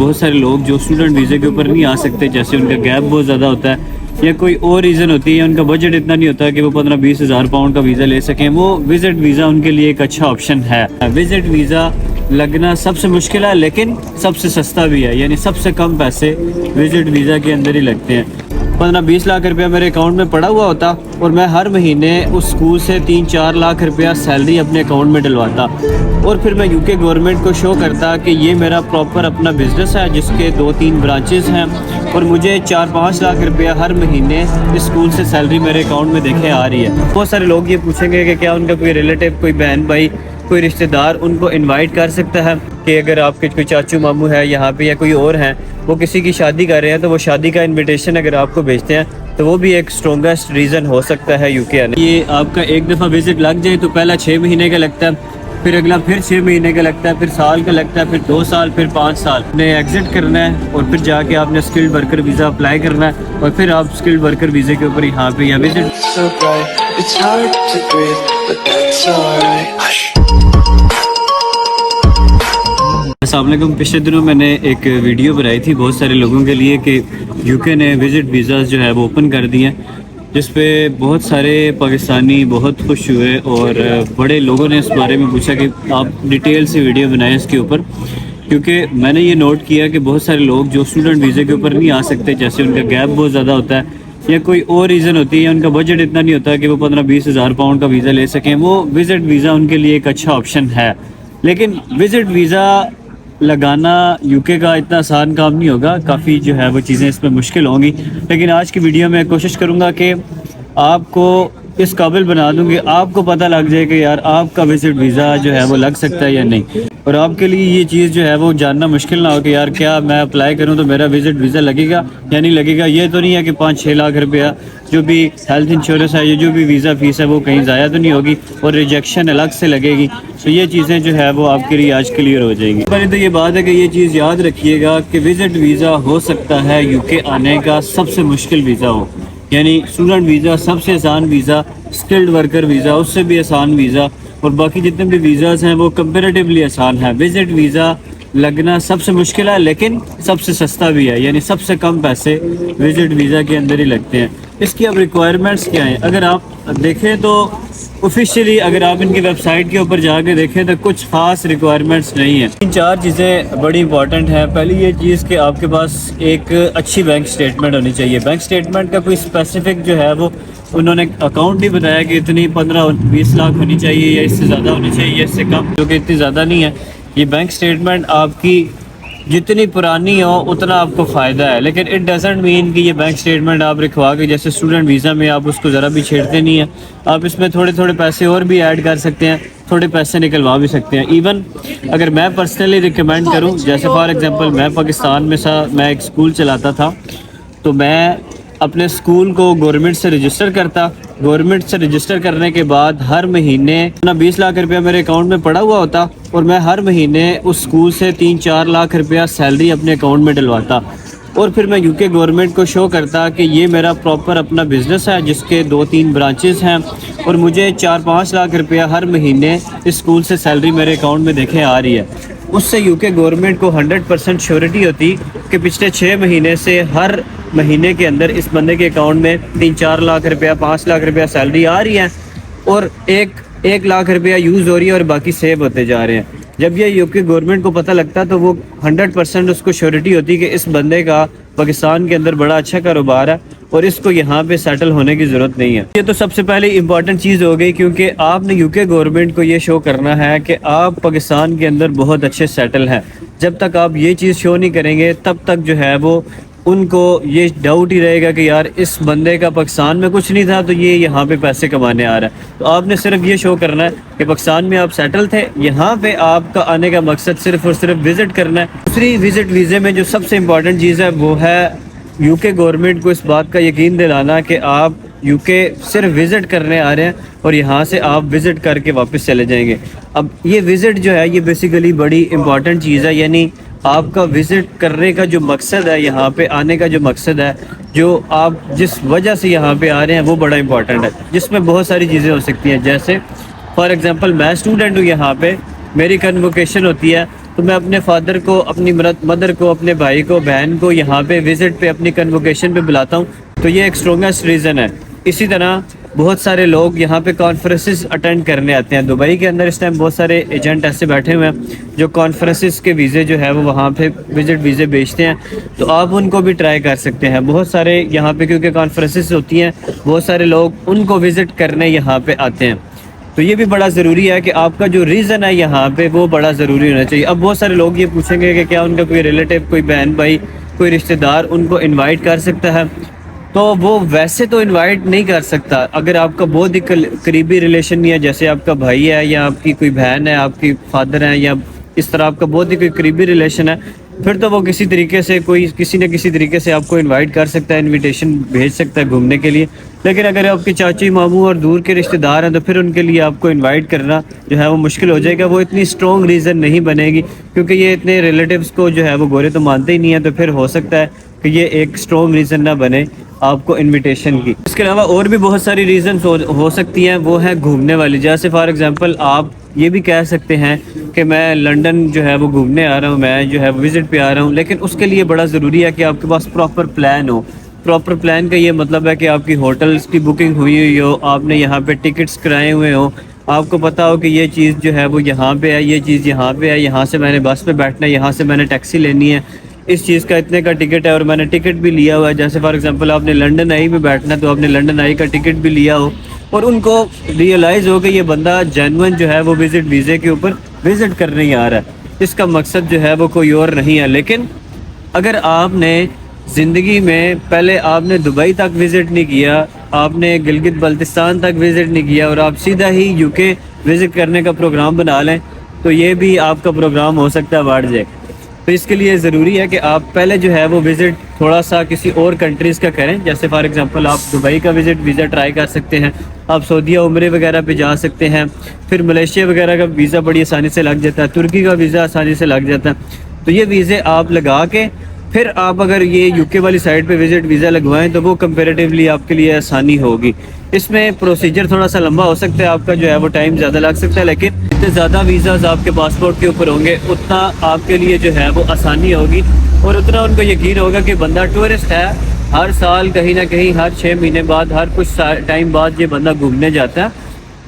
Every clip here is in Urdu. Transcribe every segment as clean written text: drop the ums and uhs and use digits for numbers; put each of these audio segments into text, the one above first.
بہت سارے لوگ جو اسٹوڈنٹ ویزے کے اوپر نہیں آ سکتے، جیسے ان کا گیپ بہت زیادہ ہوتا ہے یا کوئی اور ریزن ہوتی ہے یا ان کا بجٹ اتنا نہیں ہوتا کہ وہ 15-20 ہزار پاؤنڈ کا ویزا لے سکیں، وہ وزٹ ویزا ان کے لیے ایک اچھا آپشن ہے۔ وزٹ ویزا لگنا سب سے مشکل ہے لیکن سب سے سستا بھی ہے، یعنی سب سے کم پیسے وزٹ ویزا کے اندر ہی لگتے ہیں۔ 15-20 لاکھ روپیہ میرے اکاؤنٹ میں پڑا ہوا ہوتا اور میں ہر مہینے اس اسکول سے 3-4 لاکھ روپیہ سیلری اپنے اکاؤنٹ میں ڈلواتا، اور پھر میں UK گورنمنٹ کو شو کرتا کہ یہ میرا پراپر اپنا بزنس ہے جس کے 2-3 برانچز ہیں، اور مجھے 4-5 لاکھ روپیہ ہر مہینے اس اسکول سے سیلری میرے اکاؤنٹ میں دیکھے آ رہی ہے۔ بہت سارے لوگ یہ پوچھیں گے کہ کیا ان کا کوئی ریلیٹیو، کوئی بہن بھائی، کوئی رشتہ دار ان کو انوائٹ کر سکتا ہے کہ اگر آپ کے کوئی چاچو ماموں ہے یہاں پہ یا کوئی اور ہیں، وہ کسی کی شادی کر رہے ہیں تو وہ شادی کا انویٹیشن اگر آپ کو بھیجتے ہیں تو وہ بھی ایک اسٹرونگسٹ ریزن ہو سکتا ہے UK آنے۔ یہ آپ کا ایک دفعہ وزٹ لگ جائے تو پہلا 6 مہینے کا لگتا ہے، پھر اگلا پھر 6 مہینے کا لگتا ہے، پھر سال کا لگتا ہے، پھر 2 سال، پھر 5 سال نے ایگزٹ کرنا ہے، اور پھر جا کے آپ نے اسکلڈ ورکر ویزا اپلائی کرنا ہے، اور پھر آپ اسکلڈ ورکر ویزے کے اوپر یہاں پہ یا وزٹ۔ السلام علیکم۔ پچھلے دنوں میں نے ایک ویڈیو بنائی تھی بہت سارے لوگوں کے لیے کہ UK نے وزٹ ویزاز جو ہے وہ اوپن کر دی ہیں، جس پہ بہت سارے پاکستانی بہت خوش ہوئے، اور بڑے لوگوں نے اس بارے میں پوچھا کہ آپ ڈیٹیل سے ویڈیو بنائیں اس کے اوپر، کیونکہ میں نے یہ نوٹ کیا کہ بہت سارے لوگ جو اسٹوڈنٹ ویزے کے اوپر نہیں آ سکتے، جیسے ان کا گیپ بہت زیادہ ہوتا ہے یا کوئی اور ریزن ہوتی ہے یا ان کا بجٹ اتنا نہیں ہوتا کہ وہ 15-20 ہزار پاؤنڈ کا ویزا لے سکیں، وہ وزٹ ویزا ان کے لیے ایک اچھا آپشن ہے۔ لیکن وزٹ ویزا لگانا UK کا اتنا آسان کام نہیں ہوگا، کافی جو ہے وہ چیزیں اس میں مشکل ہوں گی، لیکن آج کی ویڈیو میں کوشش کروں گا کہ آپ کو اس قابل بنا دوں کہ آپ کو پتہ لگ جائے کہ یار آپ کا وزٹ ویزا جو ہے وہ لگ سکتا ہے یا نہیں، اور آپ کے لیے یہ چیز جو ہے وہ جاننا مشکل نہ ہو کہ یار کیا میں اپلائی کروں تو میرا وزٹ ویزا لگے گا یا نہیں لگے گا۔ یہ تو نہیں ہے کہ 5-6 لاکھ روپیہ جو بھی ہیلتھ انشورنس ہے یا جو بھی ویزا فیس ہے وہ کہیں ضائع تو نہیں ہوگی اور ریجیکشن الگ سے لگے گی، تو یہ چیزیں جو ہے وہ آپ کے لیے آج کلیئر ہو جائیں گی۔ پہلے تو یہ بات ہے کہ یہ چیز یاد رکھیے گا کہ وزٹ ویزا ہو سکتا ہے UK آنے کا سب سے مشکل ویزا ہو، یعنی اسٹوڈنٹ ویزا سب سے آسان ویزا، اسکلڈ ورکر ویزا اس سے بھی آسان ویزا، اور باقی جتنے بھی ویزاز ہیں وہ کمپیریٹیولی آسان ہے۔ وزٹ ویزا لگنا سب سے مشکل ہے لیکن سب سے سستا بھی ہے، یعنی سب سے کم پیسے وزٹ ویزا کے اندر ہی لگتے ہیں۔ اس کی اب ریکوائرمنٹس کیا ہیں اگر آپ دیکھیں تو آفیشیلی اگر آپ ان کی ویب سائٹ کے اوپر جا کے دیکھیں تو کچھ خاص ریکوائرمنٹس نہیں ہیں۔ 3-4 چیزیں بڑی امپورٹنٹ ہیں۔ پہلی یہ چیز کہ آپ کے پاس ایک اچھی بینک سٹیٹمنٹ ہونی چاہیے۔ بینک سٹیٹمنٹ کا کوئی اسپیسیفک جو ہے وہ انہوں نے اکاؤنٹ نہیں بتایا کہ اتنی 15-20 لاکھ ہونی چاہیے یا اس سے زیادہ ہونی چاہیے یا اس سے کم، جو کہ اتنی زیادہ نہیں ہے۔ یہ بینک سٹیٹمنٹ آپ کی جتنی پرانی ہو اتنا آپ کو فائدہ ہے، لیکن اٹ ڈزنٹ مین کہ یہ بینک سٹیٹمنٹ آپ رکھوا کے جیسے اسٹوڈنٹ ویزا میں آپ اس کو ذرا بھی چھیڑتے نہیں ہیں، آپ اس میں تھوڑے تھوڑے پیسے اور بھی ایڈ کر سکتے ہیں، تھوڑے پیسے نکلوا بھی سکتے ہیں۔ ایون اگر میں پرسنلی ریکمینڈ کروں، جیسے فار ایگزامپل میں پاکستان میں ایک اسکول چلاتا تھا، تو میں اپنے اسکول کو گورنمنٹ سے رجسٹر کرتا، گورنمنٹ سے رجسٹر کرنے کے بعد ہر مہینے 20 لاکھ روپیہ میرے اکاؤنٹ میں پڑا ہوا ہوتا، اور میں ہر مہینے اس اسکول سے 3-4 لاکھ روپیہ سیلری اپنے اکاؤنٹ میں ڈلواتا، اور پھر میں UK گورنمنٹ کو شو کرتا کہ یہ میرا پراپر اپنا بزنس ہے جس کے 2-3 برانچز ہیں، اور مجھے 4-5 لاکھ روپیہ ہر مہینے اس اسکول سے سیلری میرے اکاؤنٹ میں دیکھے آ رہی ہے۔ اس سے UK گورنمنٹ کو 100% شیورٹی ہوتی کہ پچھلے 6 مہینے سے ہر مہینے کے اندر اس بندے کے اکاؤنٹ میں 3-4 لاکھ روپیہ 5 لاکھ روپیہ سیلری آ رہی ہے، اور 1 لاکھ روپیہ یوز ہو رہی ہے اور باقی سیو ہوتے جا رہے ہیں۔ جب یہ UK گورنمنٹ کو پتہ لگتا تو وہ 100% اس کو شیورٹی ہوتی کہ اس بندے کا پاکستان کے اندر بڑا اچھا کاروبار ہے اور اس کو یہاں پہ سیٹل ہونے کی ضرورت نہیں ہے۔ یہ تو سب سے پہلے امپورٹنٹ چیز ہو گئی، کیونکہ آپ نے UK گورنمنٹ کو یہ شو کرنا ہے کہ آپ پاکستان کے اندر بہت اچھے سیٹل ہیں۔ جب تک آپ یہ چیز شو نہیں کریں گے تب تک جو ہے وہ ان کو یہ ڈاؤٹ ہی رہے گا کہ یار اس بندے کا پاکستان میں کچھ نہیں تھا تو یہ یہاں پہ پیسے کمانے آ رہا ہے۔ تو آپ نے صرف یہ شو کرنا ہے کہ پاکستان میں آپ سیٹل تھے، یہاں پہ آپ کا آنے کا مقصد صرف اور صرف وزٹ کرنا ہے۔ دوسری وزٹ ویزے میں جو سب سے امپورٹنٹ چیز ہے وہ ہے UK گورنمنٹ کو اس بات کا یقین دلانا کہ آپ UK صرف وزٹ کرنے آ رہے ہیں اور یہاں سے آپ وزٹ کر کے واپس چلے جائیں گے۔ اب یہ وزٹ جو ہے یہ بیسیکلی بڑی امپورٹنٹ چیز ہے، یعنی آپ کا وزٹ کرنے کا جو مقصد ہے، یہاں پہ آنے کا جو مقصد ہے، جو آپ جس وجہ سے یہاں پہ آ رہے ہیں وہ بڑا امپورٹنٹ ہے، جس میں بہت ساری چیزیں ہو سکتی ہیں۔ جیسے فار ایگزامپل میں اسٹوڈنٹ ہوں، یہاں پہ میری کنووکیشن ہوتی ہے تو میں اپنے فادر کو، اپنی مدر کو، اپنے بھائی کو، بہن کو یہاں پہ وزٹ پہ اپنی کنووکیشن پہ بلاتا ہوں. تو یہ ایک اسٹرونگسٹ ریزن ہے. اسی طرح بہت سارے لوگ یہاں پہ کانفرنسز اٹینڈ کرنے آتے ہیں. دبئی کے اندر اس ٹائم بہت سارے ایجنٹ ایسے بیٹھے ہوئے ہیں جو کانفرنسز کے ویزے جو ہے وہ وہاں پہ وزٹ ویزے بیچتے ہیں. تو آپ ان کو بھی ٹرائی کر سکتے ہیں. بہت سارے یہاں پہ کیونکہ کانفرنسز ہوتی ہیں، بہت سارے لوگ ان کو وزٹ کرنے یہاں پہ آتے ہیں. تو یہ بھی بڑا ضروری ہے کہ آپ کا جو ریزن ہے یہاں پہ وہ بڑا ضروری ہونا چاہیے. اب بہت سارے لوگ یہ پوچھیں گے کہ کیا ان کا کوئی ریلیٹیو، کوئی بہن بھائی، کوئی رشتہ دار ان کو انوائٹ کر سکتا ہے؟ تو وہ ویسے تو انوائٹ نہیں کر سکتا. اگر آپ کا بہت ہی قریبی ریلیشن نہیں ہے، جیسے آپ کا بھائی ہے یا آپ کی کوئی بہن ہے، آپ کی فادر ہیں، یا اس طرح آپ کا بہت ہی کوئی قریبی ریلیشن ہے، پھر تو وہ کسی طریقے سے کسی نہ کسی طریقے سے آپ کو انوائٹ کر سکتا ہے، انویٹیشن بھیج سکتا ہے گھومنے کے لیے. لیکن اگر آپ کے چاچی، ماموں اور دور کے رشتہ دار ہیں تو پھر ان کے لیے آپ کو انوائٹ کرنا جو ہے وہ مشکل ہو جائے گا. وہ اتنی اسٹرانگ ریزن نہیں بنے گی، کیونکہ یہ اتنے ریلیٹیوز کو جو ہے وہ گورے تو مانتے ہی نہیں ہیں. تو پھر ہو سکتا ہے کہ یہ ایک اسٹرانگ ریزن نہ بنے آپ کو انویٹیشن کی. اس کے علاوہ اور بھی بہت ساری ریزنز ہو سکتی ہیں، وہ ہیں گھومنے والی. جیسے فار ایگزامپل آپ یہ بھی کہہ سکتے ہیں کہ میں لنڈن جو ہے وہ گھومنے آ رہا ہوں، میں جو ہے وزٹ پہ آ رہا ہوں. لیکن اس کے لیے بڑا ضروری ہے کہ آپ کے پاس پراپر پلان ہو. پراپر پلان کا یہ مطلب ہے کہ آپ کی ہوٹلز کی بکنگ ہوئی ہو، آپ نے یہاں پہ ٹکٹس کرائے ہوئے ہوں، آپ کو پتہ ہو کہ یہ چیز جو ہے وہ یہاں پہ ہے، یہ چیز یہاں پہ ہے، یہاں سے میں نے بس پہ بیٹھنا ہے، یہاں سے میں نے ٹیکسی لینی ہے، اس چیز کا اتنے کا ٹکٹ ہے اور میں نے ٹکٹ بھی لیا ہوا ہے. جیسے فار ایگزامپل آپ نے لنڈن آئی میں بیٹھنا ہے تو آپ نے لنڈن آئی کا ٹکٹ بھی لیا ہو، اور ان کو ریئلائز ہو کہ یہ بندہ جینوئن جو ہے وہ وزٹ ویزے کے اوپر وزٹ کرنے ہی آ رہا ہے، اس کا مقصد جو ہے وہ کوئی اور نہیں ہے. لیکن اگر آپ نے زندگی میں پہلے آپ نے دبئی تک وزٹ نہیں کیا، آپ نے گلگت بلتستان تک وزٹ نہیں کیا، اور آپ سیدھا ہی یو کے وزٹ کرنے کا پروگرام بنا لیں، تو یہ بھی آپ کا پروگرام ہو سکتا ہے بڑھ جائے. تو اس کے لیے ضروری ہے کہ آپ پہلے جو ہے وہ وزٹ تھوڑا سا کسی اور کنٹریز کا کریں. جیسے فار ایگزامپل آپ دبئی کا وزٹ ویزا ٹرائی کر سکتے ہیں، آپ سعودیہ عمرے وغیرہ پہ جا سکتے ہیں، پھر ملیشیا وغیرہ کا ویزا بڑی آسانی سے لگ جاتا ہے، ترکی کا ویزا آسانی سے لگ جاتا ہے. تو یہ ویزے آپ لگا کے پھر آپ اگر یہ یو کے والی سائڈ پہ وزٹ ویزا لگوائیں تو وہ کمپیریٹیولی آپ کے لیے آسانی ہوگی. اس میں پروسیجر تھوڑا سا لمبا ہو سکتا ہے، آپ کا جو ہے وہ ٹائم زیادہ لگ سکتا ہے، لیکن جتنے زیادہ ویزاز آپ کے پاسپورٹ کے اوپر ہوں گے اتنا آپ کے لیے جو ہے وہ آسانی ہوگی، اور اتنا ان کو یقین ہوگا کہ بندہ ٹورسٹ ہے، ہر سال کہیں نہ کہیں، ہر 6 مہینے بعد، ہر کچھ ٹائم بعد یہ بندہ گھومنے جاتا ہے.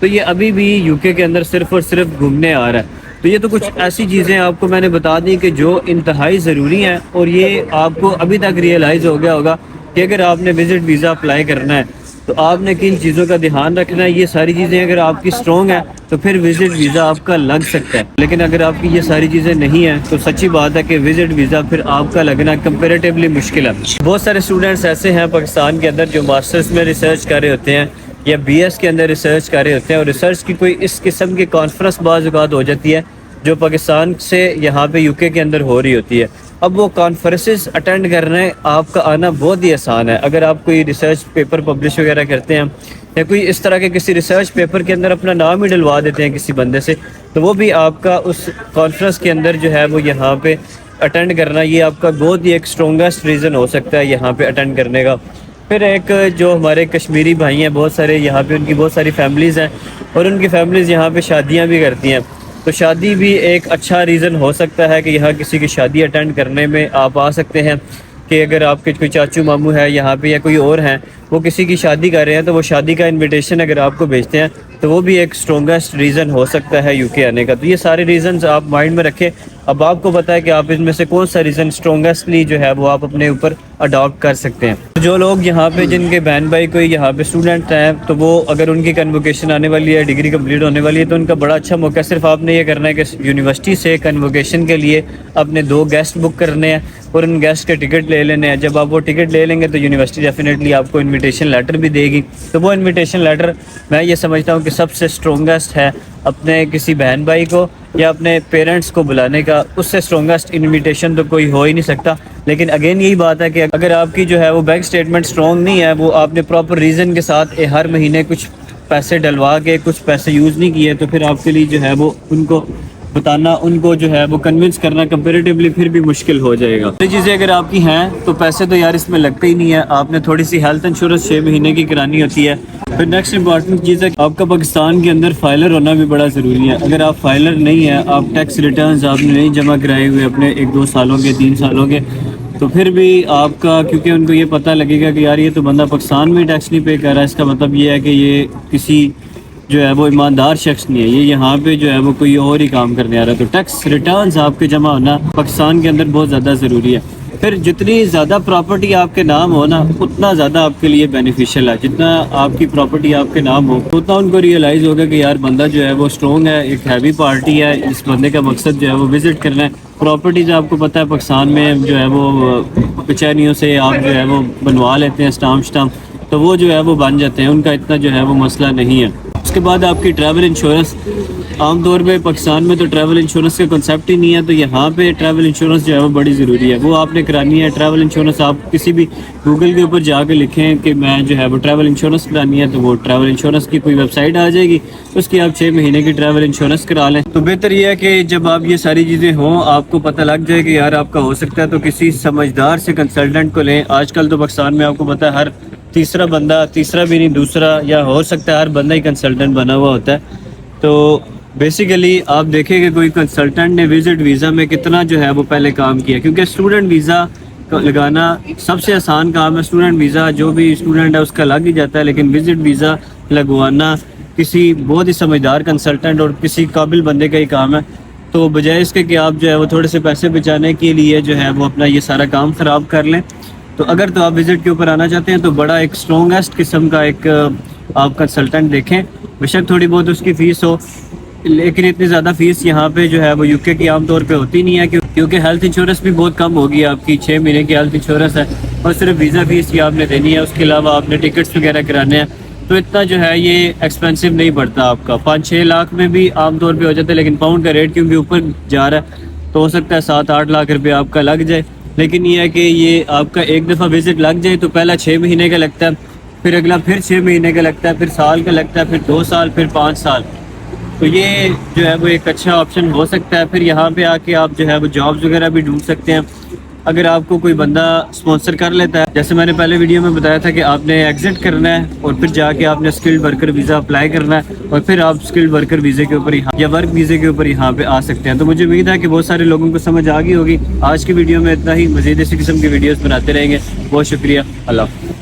تو یہ ابھی بھی یو کے اندر صرف اور صرف گھومنے آ رہا ہے. تو یہ تو کچھ ایسی چیزیں آپ کو میں نے بتا دی کہ جو انتہائی ضروری ہیں، اور یہ آپ کو ابھی تک ریئلائز ہو گیا ہوگا کہ اگر آپ نے وزٹ ویزا اپلائی کرنا ہے تو آپ نے کن چیزوں کا دھیان رکھنا ہے. یہ ساری چیزیں اگر آپ کی اسٹرانگ ہیں تو پھر وزٹ ویزا آپ کا لگ سکتا ہے. لیکن اگر آپ کی یہ ساری چیزیں نہیں ہیں تو سچی بات ہے کہ وزٹ ویزا پھر آپ کا لگنا کمپیریٹیولی مشکل ہے. بہت سارے اسٹوڈنٹس ایسے ہیں پاکستان کے اندر جو ماسٹرز میں ریسرچ کر رہے ہوتے ہیں یا بی ایس کے اندر ریسرچ کر رہے ہوتے ہیں، اور ریسرچ کی کوئی اس قسم کی کانفرنس بعض اوقات ہو جاتی ہے جو پاکستان سے یہاں پہ یو کے اندر ہو رہی ہوتی ہے. اب وہ کانفرنسز اٹینڈ کرنے آپ کا آنا بہت ہی آسان ہے. اگر آپ کوئی ریسرچ پیپر پبلش وغیرہ کرتے ہیں یا کوئی اس طرح کے کسی ریسرچ پیپر کے اندر اپنا نام ہی ڈلوا دیتے ہیں کسی بندے سے، تو وہ بھی آپ کا اس کانفرنس کے اندر جو ہے وہ یہاں پہ اٹینڈ کرنا، یہ آپ کا بہت ہی ایک اسٹرونگسٹ ریزن ہو سکتا ہے یہاں پہ اٹینڈ کرنے کا. پھر ایک جو ہمارے کشمیری بھائی ہیں بہت سارے، یہاں پہ ان کی بہت ساری فیملیز ہیں، اور ان کی فیملیز یہاں پہ شادیاں بھی کرتی ہیں. تو شادی بھی ایک اچھا ریزن ہو سکتا ہے کہ یہاں کسی کی شادی اٹینڈ کرنے میں آپ آ سکتے ہیں. کہ اگر آپ کے کوئی چاچو ماموں ہے یہاں پہ یا کوئی اور ہیں، وہ کسی کی شادی کر رہے ہیں، تو وہ شادی کا انویٹیشن اگر آپ کو بھیجتے ہیں تو وہ بھی ایک اسٹرونگسٹ ریزن ہو سکتا ہے یو کے آنے کا. تو یہ سارے ریزنز آپ مائنڈ میں رکھیں. اب آپ کو پتہ ہے کہ آپ ان میں سے کون سا ریزن اسٹرونگسٹلی جو ہے وہ آپ اپنے اوپر اڈاپٹ کر سکتے ہیں. جو لوگ یہاں پہ جن کے بہن بھائی کوئی یہاں پہ اسٹوڈنٹ ہیں، تو وہ اگر ان کی کنووکیشن آنے والی ہے، ڈگری کمپلیٹ ہونے والی ہے، تو ان کا بڑا اچھا موقع ہے. صرف آپ نے یہ کرنا ہے کہ یونیورسٹی سے کنووکیشن کے لیے اپنے 2 گیسٹ بک کرنے ہیں اور ان گیسٹ کے ٹکٹ لے لینے ہیں. جب آپ وہ ٹکٹ لے لیں گے تو یونیورسٹی ڈیفینیٹلی آپ کو انویٹیشن لیٹر بھی دے گی. تو وہ انویٹیشن لیٹر میں یہ سمجھتا ہوں کہ سب سے اسٹرونگسٹ ہے اپنے کسی بہن بھائی کو یا اپنے پیرنٹس کو بلانے کا. اس سے اسٹرونگسٹ انویٹیشن تو کوئی ہو ہی نہیں سکتا. لیکن اگین یہی بات ہے کہ اگر آپ کی جو ہے وہ بینک اسٹیٹمنٹ اسٹرانگ نہیں ہے، وہ آپ نے پراپر ریزن کے ساتھ ہر مہینے کچھ پیسے ڈلوا کے کچھ پیسے یوز نہیں کیے، تو پھر آپ کے لیے جو ہے وہ ان کو بتانا ان کو جو ہے وہ کنونس کرنا کمپیریٹیولی پھر بھی مشکل ہو جائے گا. یہ چیزیں اگر آپ کی ہیں تو پیسے تو یار اس میں لگتے ہی نہیں ہے. آپ نے تھوڑی سی ہیلتھ انشورنس 6 مہینے کی کرانی ہوتی ہے. پھر نیکسٹ امپورٹنٹ چیز ہے آپ کا پاکستان کے اندر فائلر ہونا بھی بڑا ضروری ہے. اگر آپ فائلر نہیں ہیں, آپ ٹیکس ریٹرنز آپ نے نہیں جمع کرائے ہوئے اپنے 1-2 سالوں کے 3 سالوں کے, تو پھر بھی آپ کا, کیونکہ ان کو یہ پتہ لگے گا کہ یار یہ تو بندہ پاکستان میں ٹیکس نہیں پے کر رہا ہے, اس کا مطلب یہ ہے کہ یہ کسی جو ہے وہ ایماندار شخص نہیں ہے, یہ یہاں پہ جو ہے وہ کوئی اور ہی کام کرنے آ رہا ہے. تو ٹیکس ریٹرنز آپ کے جمع ہونا پاکستان کے اندر بہت زیادہ ضروری ہے. پھر جتنی زیادہ پراپرٹی آپ کے نام ہو نا اتنا زیادہ آپ کے لیے بینیفیشیل ہے. جتنا آپ کی پراپرٹی آپ کے نام ہو اتنا ان کو ریئلائز ہوگا کہ یار بندہ جو ہے وہ اسٹرانگ ہے, ایک ہیوی پارٹی ہے, اس بندے کا مقصد جو ہے وہ وزٹ کرنا ہے. پراپرٹیز آپ کو پتہ ہے پاکستان میں جو ہے وہ کچہریوں سے آپ جو ہے وہ بنوا لیتے ہیں اسٹامپ, تو وہ جو ہے وہ بن جاتے ہیں, ان کا اتنا جو ہے وہ مسئلہ نہیں ہے. اس کے بعد آپ کی ٹریول انشورنس, عام طور پہ پاکستان میں تو ٹریول انشورنس کا کنسیپٹ ہی نہیں ہے, تو یہاں پہ ٹریول انشورنس جو ہے وہ بڑی ضروری ہے. وہ آپ نے کرانی ہے. ٹریول انشورنس آپ کسی بھی گوگل کے اوپر جا کے لکھیں کہ میں جو ہے وہ ٹریول انشورنس کرانی ہے, تو وہ ٹریول انشورنس کی کوئی ویب سائٹ آ جائے گی, اس کی آپ 6 مہینے کی ٹریول انشورنس کرا لیں. تو بہتر یہ ہے کہ جب آپ یہ ساری چیزیں ہوں آپ کو پتہ لگ جائے کہ یار آپ کا ہو سکتا ہے, تو کسی سمجھدار سے کنسلٹنٹ کو لیں. آج کل تو پاکستان میں آپ کو پتہ ہے ہر تیسرا بندہ, تیسرا بھی نہیں دوسرا, یا ہو سکتا ہے ہر بندہ ہی کنسلٹنٹ بنا ہوا ہوتا ہے. تو بیسیکلی آپ دیکھیں کہ کوئی کنسلٹنٹ نے وزٹ ویزا میں کتنا جو ہے وہ پہلے کام کیا, کیونکہ اسٹوڈنٹ ویزا لگانا سب سے آسان کام ہے. اسٹوڈنٹ ویزا جو بھی اسٹوڈنٹ ہے اس کا لگ ہی جاتا ہے, لیکن وزٹ ویزا لگوانا کسی بہت ہی سمجھدار کنسلٹنٹ اور کسی قابل بندے کا ہی کام ہے. تو بجائے اس کے کہ آپ جو ہے وہ تھوڑے سے پیسے بچانے کے لیے جو ہے وہ اپنا یہ سارا کام خراب کر لیں, تو اگر تو آپ وزٹ کے اوپر آنا چاہتے ہیں تو بڑا ایک اسٹرانگیسٹ قسم کا ایک آپ کنسلٹنٹ دیکھیں. بے شک تھوڑی بہت اس کی فیس ہو, لیکن اتنی زیادہ فیس یہاں پہ جو ہے وہ یو کے کی عام طور پہ ہوتی نہیں ہے, کیونکہ ہیلتھ انشورنس بھی بہت کم ہوگی. آپ کی 6 مہینے کی ہیلتھ انشورنس ہے اور صرف ویزا فیس ہی آپ نے دینی ہے, اس کے علاوہ آپ نے ٹکٹس وغیرہ کرانے ہیں, تو اتنا جو ہے یہ ایکسپینسو نہیں پڑتا. آپ کا 5-6 لاکھ میں بھی عام طور پہ ہو جاتا ہے, لیکن پاؤنڈ کا ریٹ کیونکہ اوپر جا رہا ہے تو ہو سکتا ہے 7-8 لاکھ روپے آپ کا لگ جائے. لیکن یہ ہے کہ یہ آپ کا ایک دفعہ وزٹ لگ جائے تو پہلا 6 مہینے کا لگتا ہے, پھر اگلا پھر 6 مہینے کا لگتا ہے, پھر سال کا لگتا ہے, پھر 2 سال, پھر 5 سال. تو یہ جو ہے وہ ایک اچھا آپشن ہو سکتا ہے. پھر یہاں پہ آ کے آپ جو ہے وہ جابز وغیرہ بھی ڈھونڈ سکتے ہیں اگر آپ کو کوئی بندہ اسپانسر کر لیتا ہے. جیسے میں نے پہلے ویڈیو میں بتایا تھا کہ آپ نے ایگزٹ کرنا ہے اور پھر جا کے آپ نے اسکلڈ ورکر ویزا اپلائی کرنا ہے, اور پھر آپ اسکلڈ ورکر ویزے کے اوپر یا ورک ویزے کے اوپر یہاں پہ آ سکتے ہیں. تو مجھے امید ہے کہ بہت سارے لوگوں کو سمجھ آ گئی ہوگی. آج کی ویڈیو میں اتنا ہی, مزید اسی قسم کی ویڈیوز بناتے رہیں گے. بہت شکریہ, اللہ حافظ.